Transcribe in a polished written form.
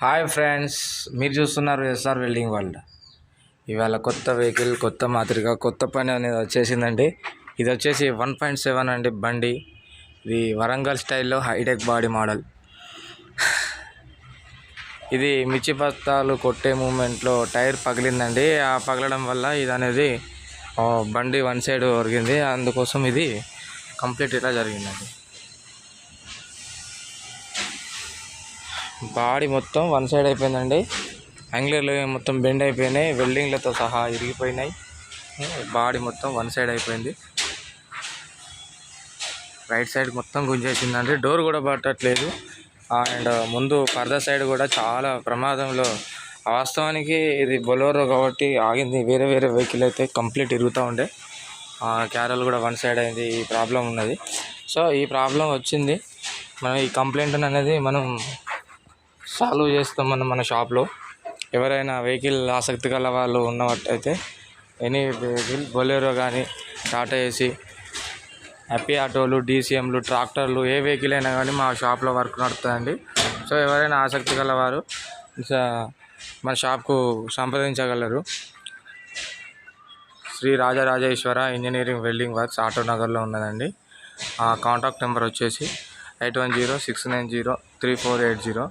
Hi friends, మీరు చూస్తున్నారు SR welding world. ఇవాళ కొత్త వెహికల్, కొత్త మాదిరిగా కొత్త పని అనేది వచ్చేసిందండి. ఇది వచ్చేసి 1.7 అండి బండి. ఇది వరంగల్ స్టైల్లో హైటెక్ బాడీ మోడల్. ఇది మిర్చి బస్తాలు కొట్టే మూమెంట్లో టైర్ పగిలిందండి. ఆ పగలడం వల్ల ఇది అనేది బండి వన్ సైడ్ ఒరిగింది. అందుకోసం ఇది కంప్లీట్ ఇలా జరిగిందండి. బాడీ మొత్తం వన్ సైడ్ అయిపోయిందండి. యాంగ్లర్లు మొత్తం బెండ్ అయిపోయినాయి, వెల్డింగ్లతో సహా ఇరిగిపోయినాయి. బాడీ మొత్తం వన్ సైడ్ అయిపోయింది. రైట్ సైడ్ మొత్తం గుంజేసిందండి. డోర్ కూడా పట్టట్లేదు. అండ్ ముందు పర్దా సైడ్ కూడా చాలా ప్రమాదంలో. వాస్తవానికి ఇది బొలోరో కాబట్టి ఆగింది. వేరే వేరే వెహికల్ అయితే కంప్లీట్ ఇరుగుతూ ఉండే. క్యారల్ కూడా వన్ సైడ్ అయింది. ఈ ప్రాబ్లం ఉన్నది. సో ఈ ప్రాబ్లం వచ్చింది. మనం ఈ కంప్లైంట్ అనేది మనం సాల్వ్ చేస్తాం మన షాప్లో. ఎవరైనా వెహికల్ ఆసక్తి గల వాళ్ళు ఉన్నట్టయితే ఎనీ వెహికల్, బొలెరో కానీ, టాటా ఏసీ, హ్యాపీ ఆటోలు, డీసీఎంలు, ట్రాక్టర్లు, ఏ వెహికల్ అయినా కానీ మా షాప్లో వర్క్ నడుతుందండి. సో ఎవరైనా ఆసక్తి గలవారు మన షాప్కు సంప్రదించగలరు. Sri Rajarajeshwara engineering welding works ఆటోనగర్లో ఉన్నదండి. కాంటాక్ట్ నెంబర్ వచ్చేసి 8106903480.